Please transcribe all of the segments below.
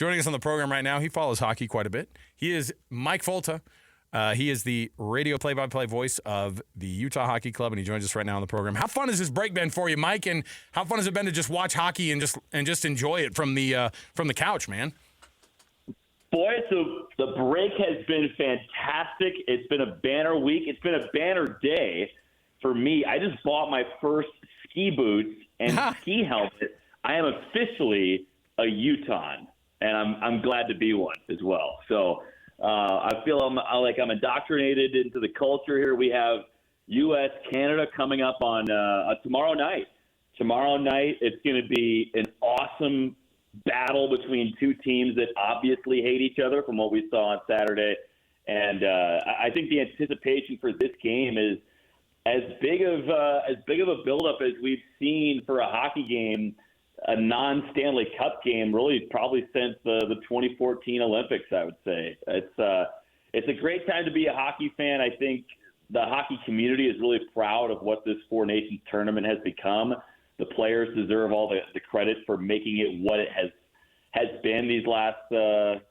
Joining us on the program right now, he follows hockey quite a bit. He is Mike Folta. He is the radio play-by-play voice of the Utah Hockey Club, and he joins us right now on the program. How fun has this break been for you, Mike? And how fun has it been to just watch hockey and just enjoy it from the couch, man? Boy, so the break has been fantastic. It's been a banner week. It's been a banner day for me. I just bought my first ski boots and ski helmet. I am officially a Utahn, and I'm glad to be one as well. So I feel I'm indoctrinated into the culture here. We have U.S. Canada coming up on tomorrow night. Tomorrow night, it's going to be an awesome battle between two teams that obviously hate each other from what we saw on Saturday. And I think the anticipation for this game is as big of a buildup as we've seen for a hockey game, a non-Stanley Cup game, really probably since the 2014 Olympics, I would say. It's a great time to be a hockey fan. I think the hockey community is really proud of what this Four Nations tournament has become. The players deserve all the credit for making it what it has been these last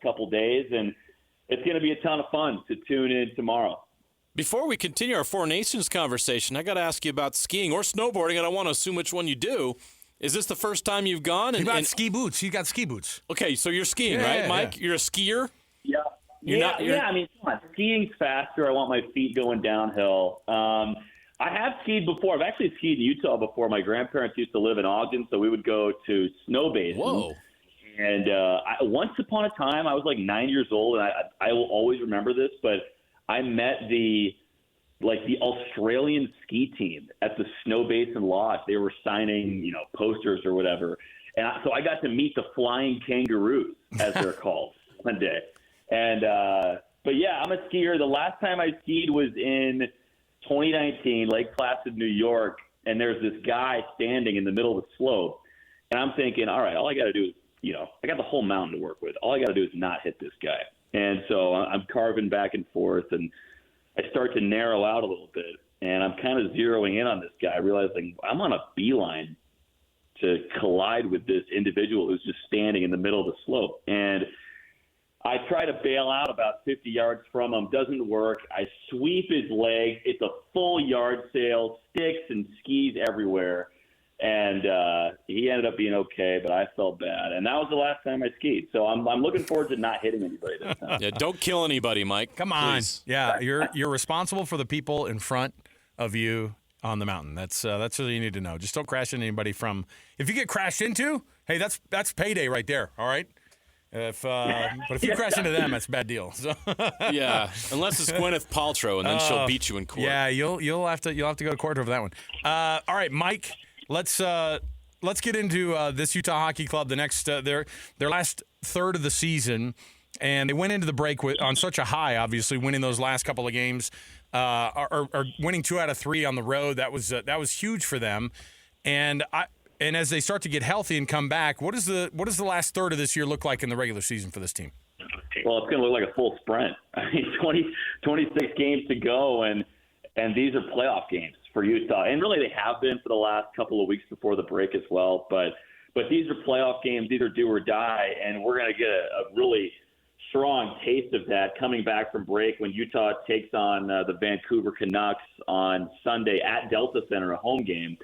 couple days, and it's going to be a ton of fun to tune in tomorrow. Before we continue our Four Nations conversation, I got to ask you about skiing or snowboarding. I don't want to assume which one you do. Is this the first time you've gone? He got ski boots. He got ski boots. Okay, so you're skiing, right, Mike? Yeah. You're a skier? Yeah. I mean, come on. Skiing's faster. I want my feet going downhill. I have skied before. I've actually skied in Utah before. My grandparents used to live in Ogden, so we would go to snow basins. Whoa. And once upon a time, I was like 9 years old, and I will always remember this, but I met the Australian ski team at the Snow Basin Lodge. They were signing, posters or whatever. And so I got to meet the flying kangaroos, as they're called, one day. And, but yeah, I'm a skier. The last time I skied was in 2019, Lake Placid, New York. And there's this guy standing in the middle of the slope. And I'm thinking, all right, all I got to do is, I got the whole mountain to work with. All I got to do is not hit this guy. And so I'm carving back and forth, and I start to narrow out a little bit. And I'm kind of zeroing in on this guy, realizing I'm on a beeline to collide with this individual who's just standing in the middle of the slope. And I try to bail out about 50 yards from him. Doesn't work. I sweep his leg. It's a full yard sale, sticks and skis everywhere. And he ended up being okay, but I felt bad. And that was the last time I skied. So I'm looking forward to not hitting anybody this time. Yeah, don't kill anybody, Mike. Come on. Please. Yeah, you're responsible for the people in front of you on the mountain. That's what you need to know. Just don't crash into anybody from – if you get crashed into, hey, that's payday right there, all right? But if you crash into them, that's a bad deal. So. Yeah, unless it's Gwyneth Paltrow, and then she'll beat you in court. Yeah, you'll have to go to court over that one. All right, Mike, let's get into this Utah Hockey Club. The next their last third of the season, and they went into the break on such a high. Obviously, winning those last couple of games, or winning 2 out of 3 on the road. That was huge for them, And as they start to get healthy and come back, what does the last third of this year look like in the regular season for this team? Well, it's going to look like a full sprint. I mean, 26 games to go, and these are playoff games for Utah. And really they have been for the last couple of weeks before the break as well. But these are playoff games. These are do or die, and we're going to get a really strong taste of that coming back from break when Utah takes on the Vancouver Canucks on Sunday at Delta Center, a home game.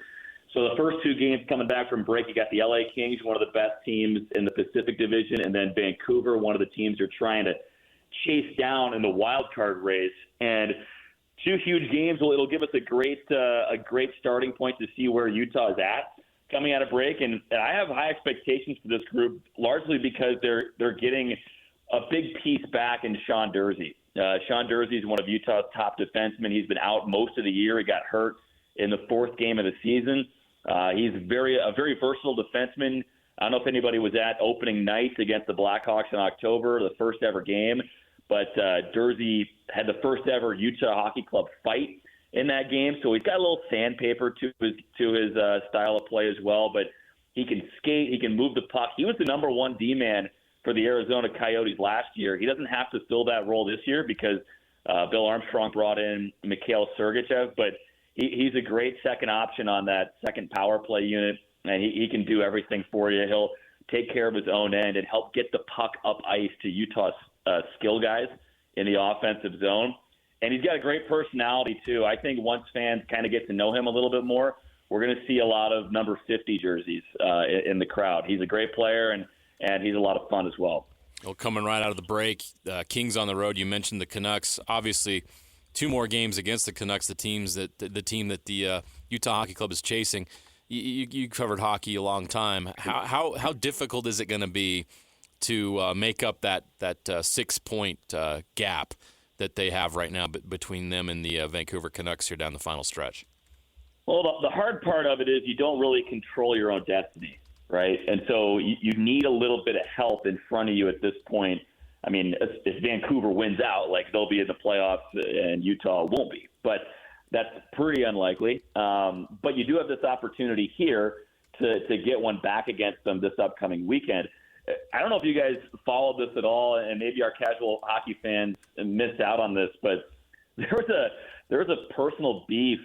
So the first 2 games coming back from break, you got the LA Kings, one of the best teams in the Pacific Division, and then Vancouver, one of the teams you're trying to chase down in the wild card race. And 2 huge games. Well, it'll give us a great starting point to see where Utah is at coming out of break. And I have high expectations for this group, largely because they're getting a big piece back in Sean Durzi. Sean Durzi is one of Utah's top defensemen. He's been out most of the year. He got hurt in the 4th game of the season. He's a very versatile defenseman. I don't know if anybody was at opening night against the Blackhawks in October, the first ever game, but Durzi had the first ever Utah Hockey Club fight in that game, so he's got a little sandpaper to his style of play as well. But he can skate, he can move the puck. He was the number 1 D-man for the Arizona Coyotes last year. He doesn't have to fill that role this year because Bill Armstrong brought in Mikhail Sergachev, but he's a great second option on that second power play unit, and he can do everything for you. He'll take care of his own end, and help get the puck up ice to Utah's skill guys in the offensive zone. And he's got a great personality, too. I think once fans kind of get to know him a little bit more, we're going to see a lot of number 50 jerseys in the crowd. He's a great player, and he's a lot of fun as well. Well, coming right out of the break, Kings on the road. You mentioned the Canucks. Obviously, 2 more games against the Canucks, the team that the Utah Hockey Club is chasing. You covered hockey a long time. How difficult is it going to be to make up that 6-point gap that they have right now between them and the Vancouver Canucks here down the final stretch? Well, the hard part of it is you don't really control your own destiny, right? And so you need a little bit of help in front of you at this point. I mean, if Vancouver wins out, like, they'll be in the playoffs and Utah won't be. But that's pretty unlikely. But you do have this opportunity here to get one back against them this upcoming weekend. I don't know if you guys followed this at all, and maybe our casual hockey fans missed out on this, but there was a personal beef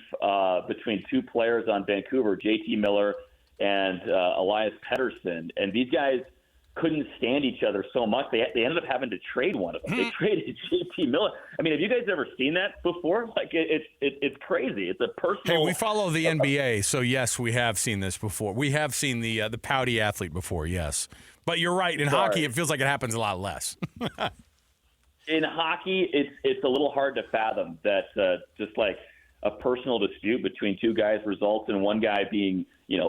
between 2 players on Vancouver, JT Miller and Elias Pettersson, and these guys couldn't stand each other so much they ended up having to trade one of them. They traded JT Miller. I mean, have you guys ever seen that before? Like, it's crazy. It's a personal. Hey, we follow the NBA, so yes, we have seen this before. We have seen the pouty athlete before, yes. But you're right. In hockey, it feels like it happens a lot less. In hockey, it's a little hard to fathom that just like a personal dispute between 2 guys results in one guy being,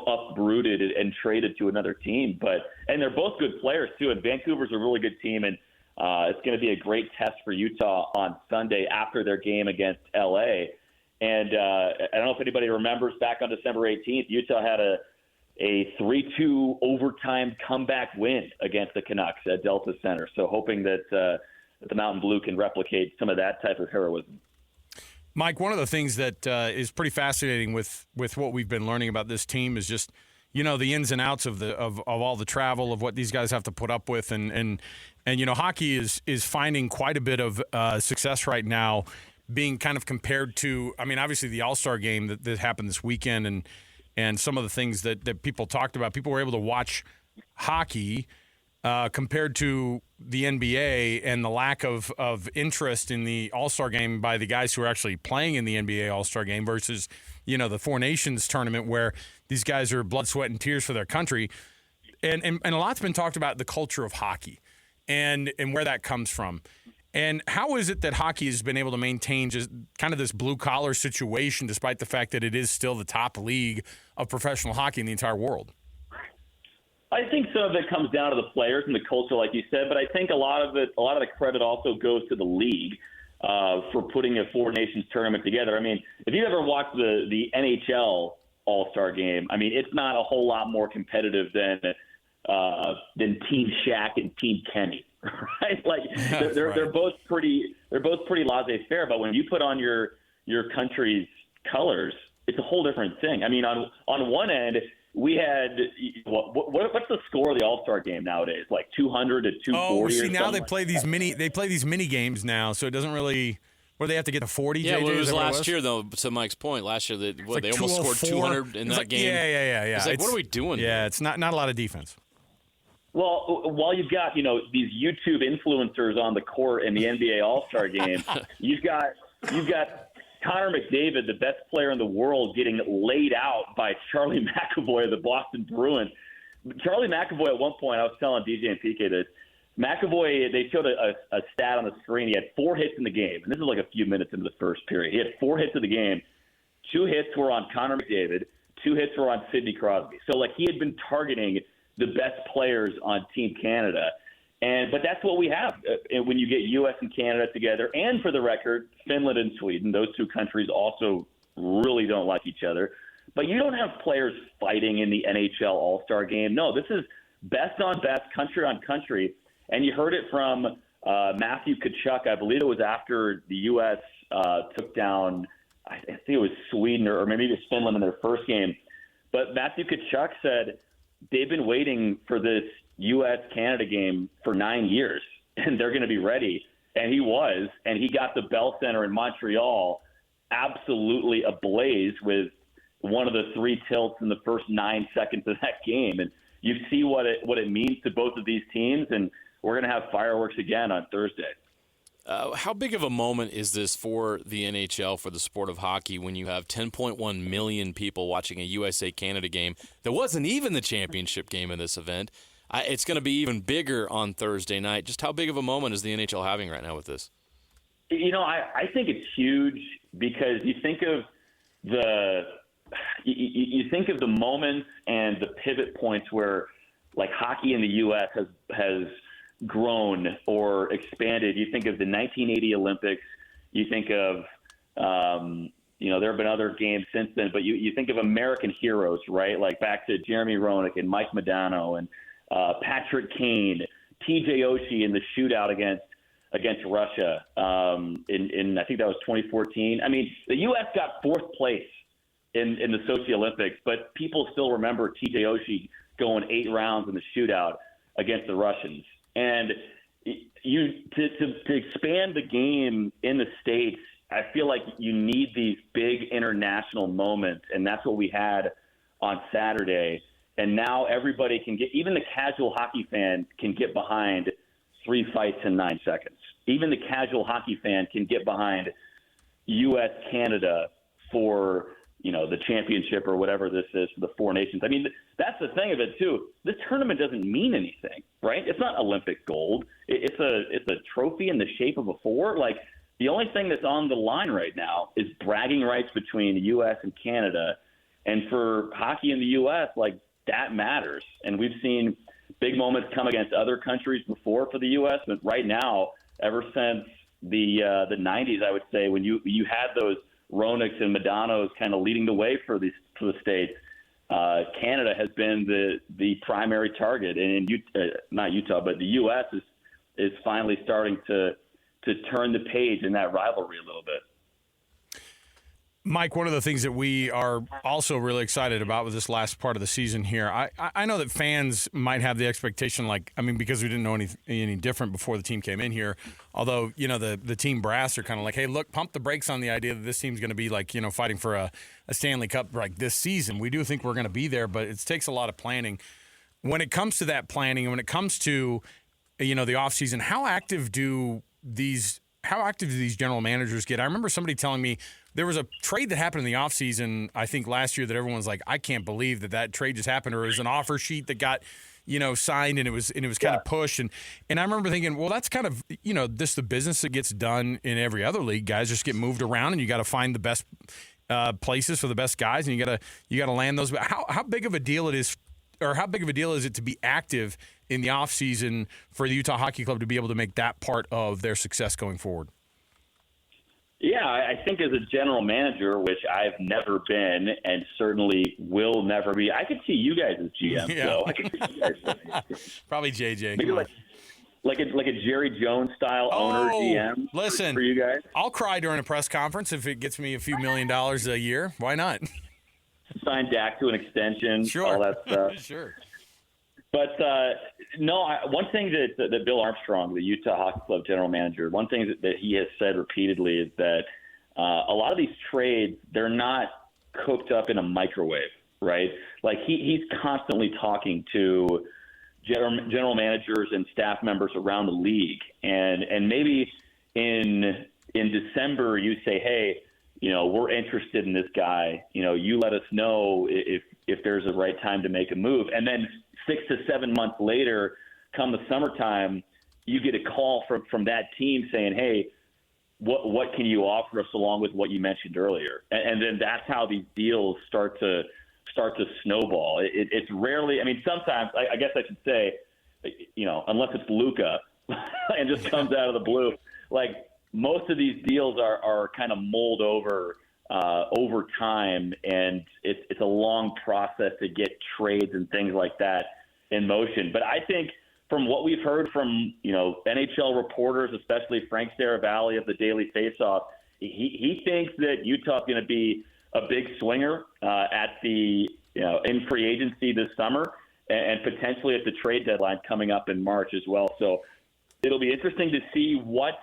uprooted and traded to another team. And they're both good players too. And Vancouver's a really good team, and it's going to be a great test for Utah on Sunday after their game against LA. And I don't know if anybody remembers back on December 18th, Utah had a 3-2 overtime comeback win against the Canucks at Delta Center. So hoping that the Mountain Blue can replicate some of that type of heroism. Mike, one of the things that is pretty fascinating with what we've been learning about this team is just, the ins and outs of all the travel, of what these guys have to put up with. And hockey is finding quite a bit of success right now, being kind of compared to, obviously the All-Star game that happened this weekend and some of the things that people talked about. People were able to watch hockey compared to the NBA and the lack of interest in the All-Star game by the guys who are actually playing in the NBA All-Star game versus, the Four Nations tournament where these guys are blood, sweat, and tears for their country. And a lot's been talked about the culture of hockey and where that comes from. And how is it that hockey has been able to maintain just kind of this blue-collar situation despite the fact that it is still the top league of professional hockey in the entire world? I think some of it comes down to the players and the culture, like you said, but I think a lot of the credit also goes to the league for putting a Four Nations tournament together. I mean, if you ever watched the NHL All-Star game, it's not a whole lot more competitive than Team Shaq and Team Kenny, right? Like they're both pretty laissez-faire, but when you put on your country's colors, it's a whole different thing. On one end, we had what's the score of the All-Star game nowadays? Like 200 to 240. Oh, see, now they like play these mini games now, so it doesn't really. Where they have to get to 40. Yeah, JJ, well, it was last year though. To Mike's point, last year they almost scored 200 in that game. Yeah. It's like, what are we doing? Yeah, it's not a lot of defense. Well, while you've got these YouTube influencers on the court in the NBA All-Star game, you've got Connor McDavid, the best player in the world, getting laid out by Charlie McAvoy of the Boston Bruins. Charlie McAvoy, at one point, I was telling DJ and PK this, McAvoy, they showed a stat on the screen. He had 4 hits in the game, and this is like a few minutes into the first period. He had 4 hits in the game. 2 hits were on Connor McDavid. 2 hits were on Sidney Crosby. So, he had been targeting the best players on Team Canada. But that's what we have when you get U.S. and Canada together. And for the record, Finland and Sweden, those 2 countries also really don't like each other. But you don't have players fighting in the NHL All-Star game. No, this is best on best, country on country. And you heard it from Matthew Tkachuk. I believe it was after the U.S. Took down, I think it was Sweden or maybe it was Finland in their first game. But Matthew Tkachuk said they've been waiting for this U.S.-Canada game for 9 years, and they're going to be ready. And he was, and he got the Bell Center in Montreal absolutely ablaze with one of the 3 tilts in the first 9 seconds of that game. And you see what it means to both of these teams, and we're going to have fireworks again on Thursday. How big of a moment is this for the NHL, for the sport of hockey, when you have 10.1 million people watching a USA-Canada game that wasn't even the championship game in this event? It's going to be even bigger on Thursday night. Just how big of a moment is the NHL having right now with this? I think it's huge because you think of the moments and the pivot points where, like, hockey in the U.S. has grown or expanded. You think of the 1980 Olympics. You think of, there have been other games since then, but you think of American heroes, right? Like back to Jeremy Roenick and Mike Modano and Patrick Kane, TJ Oshie in the shootout against Russia in I think that was 2014. I mean, the U.S. got fourth place in the Sochi Olympics, but people still remember TJ Oshie going 8 rounds in the shootout against the Russians. And to expand the game in the States, I feel like you need these big international moments, and that's what we had on Saturday. And now everybody can get, even the casual hockey fan can get behind 3 fights in 9 seconds. Even the casual hockey fan can get behind U.S. Canada for, the championship or whatever this is for the 4 nations. I mean, that's the thing of it too. This tournament doesn't mean anything, right? It's not Olympic gold. It's a trophy in the shape of a 4. Like, the only thing that's on the line right now is bragging rights between the U.S. and Canada. And for hockey in the U.S., like, that matters. And we've seen big moments come against other countries before for the U.S., but right now, ever since the 90s, I would say, when you had those Roenick's and Modano's kind of leading the way for the States, Canada has been the primary target. And not Utah, but the U.S. is finally starting to turn the page in that rivalry a little bit. Mike, one of the things that we are also really excited about with this last part of the season here, I know that fans might have the expectation, because we didn't know any different before the team came in here, although, the team brass are kind of like, hey, look, pump the brakes on the idea that this team's going to be fighting for a Stanley Cup like this season. We do think we're going to be there, but it takes a lot of planning. When it comes to that planning and when it comes to, the offseason, how active do these general managers get? I remember somebody telling me there was a trade that happened in the offseason, I think last year, that everyone's like, I can't believe that trade just happened, or it was an offer sheet that got, signed and it was kind of pushed. And I remember thinking, well, that's kind of, this the business that gets done in every other league. Guys just get moved around and you got to find the best places for the best guys, and you got to land those. But how big of a deal it is, or how big of a deal is it to be active in the offseason for the Utah Hockey Club to be able to make that part of their success going forward? Yeah, I think as a general manager, which I've never been and certainly will never be, I could see you guys as GM. Yeah. So I could see you guys. Probably JJ. Maybe like a Jerry Jones style owner GM. Listen, for you guys. I'll cry during a press conference if it gets me a few $1 million a year. Why not? Sign Dak to an extension. Sure. All that stuff. Sure. But one thing that Bill Armstrong, the Utah Hockey Club general manager, one thing that he has said repeatedly is that a lot of these trades, they're not cooked up in a microwave, right? Like he's constantly talking to general managers and staff members around the league, and maybe in December you say, hey, we're interested in this guy. You let us know if there's a right time to make a move, and then 6 to 7 months later, come the summertime, you get a call from that team saying, hey, what can you offer us along with what you mentioned earlier? And then that's how these deals start to snowball. It's rarely, sometimes, I guess I should say, unless it's Luka and just comes out of the blue, like most of these deals are kind of mulled over time, and it's a long process to get trades and things like that in motion. But I think from what we've heard from NHL reporters, especially Frank Saravalli of the Daily Faceoff, he thinks that Utah's going to be a big swinger at the in free agency this summer, and potentially at the trade deadline coming up in March as well. So it'll be interesting to see what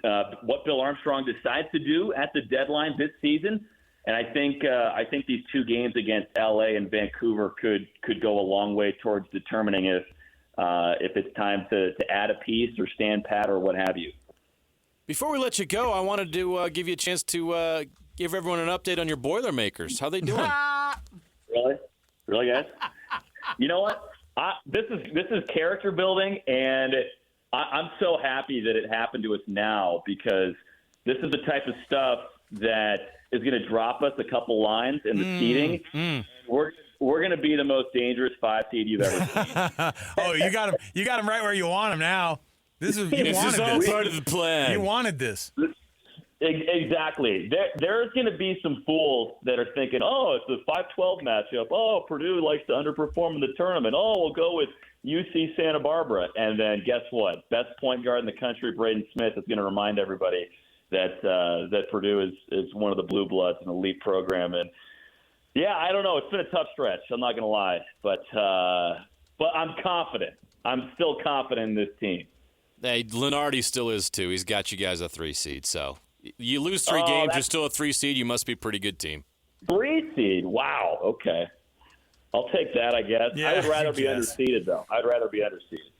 Bill Armstrong decides to do at the deadline this season. And I think these two games against LA and Vancouver could go a long way towards determining if it's time to add a piece or stand pat or what have you. Before we let you go, I wanted to give you a chance to give everyone an update on your Boilermakers. How they doing? Really, guys? You know what? This is character building, and I'm so happy that it happened to us now, because this is the type of stuff that is going to drop us a couple lines in the seeding. We're going to be the most dangerous 5 seed you've ever seen. Oh, you got him right where you want him now. This is all part of the plan. You wanted this. Exactly. There's going to be some fools that are thinking, oh, it's a 5-12 matchup. Oh, Purdue likes to underperform in the tournament. Oh, we'll go with UC Santa Barbara. And then guess what? Best point guard in the country, Braden Smith, is going to remind everybody that Purdue is one of the blue bloods, an elite program. And yeah, I don't know. It's been a tough stretch. I'm not going to lie, but I'm confident. I'm still confident in this team. Hey, Lenardi still is too. He's got you guys a 3 seed. So you lose 3 games, you're still a 3 seed. You must be a pretty good team. 3 seed? Wow. Okay. I'll take that, I guess. Yeah, I would rather be underseeded, though. I'd rather be underseeded.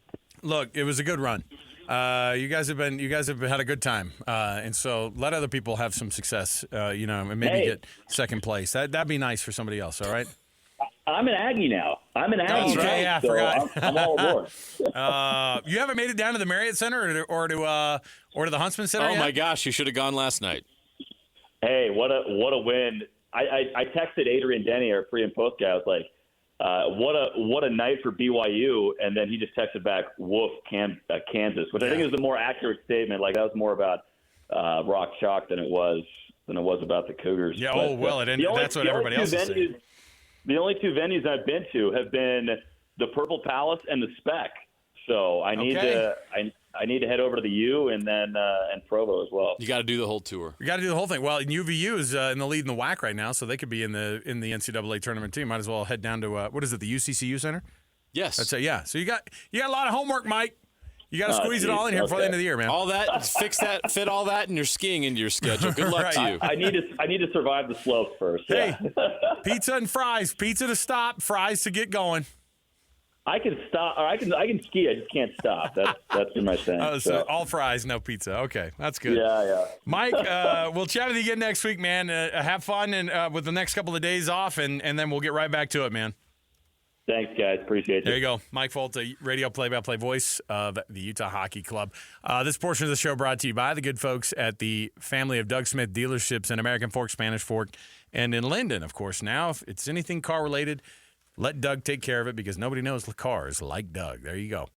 Look, it was a good run. You guys have had a good time, and so let other people have some success. And maybe get second place. That'd be nice for somebody else. All right. I'm an Aggie now. I'm an Aggie. Okay, yeah, I so forgot. I'm all aboard. You haven't made it down to the Marriott Center or to the Huntsman Center Oh yet? my gosh, you should have gone last night. Hey, what a win! I texted Adrian Denny, our pre and post guy. I was like, what a night for BYU, and then he just texted back, "Woof, Kansas," which I think is the more accurate statement. Like, that was more about Rock Chalk than it was about the Cougars. Yeah. But, That's what everybody else is saying. The only 2 venues I've been to have been the Purple Palace and the Spec. So I need to head over to the U and then and Provo as well. You got to do the whole tour. You got to do the whole thing. Well, UVU is in the lead in the WAC right now, so they could be in the NCAA tournament too. Might as well head down to what is it, the UCCU Center? Yes. That's it. Yeah. So you got a lot of homework, Mike. You got to squeeze it all in here before the end of the year, man. All that, fit all that, and you're skiing into your schedule. Good luck to you. I need to survive the slopes first. Hey, yeah. pizza and fries. Pizza to stop, fries to get going. I can stop, or I can ski. I just can't stop. That's been my thing. Oh, so all fries, no pizza. Okay, that's good. Yeah. Mike, we'll chat with you again next week, man. Have fun and with the next couple of days off, and then we'll get right back to it, man. Thanks, guys. Appreciate it. There you go. Mike Folta, radio play-by-play voice of the Utah Hockey Club. This portion of the show brought to you by the good folks at the family of Doug Smith dealerships in American Fork, Spanish Fork, and in Linden, of course. Now, if it's anything car-related, let Doug take care of it, because nobody knows cars like Doug. There you go.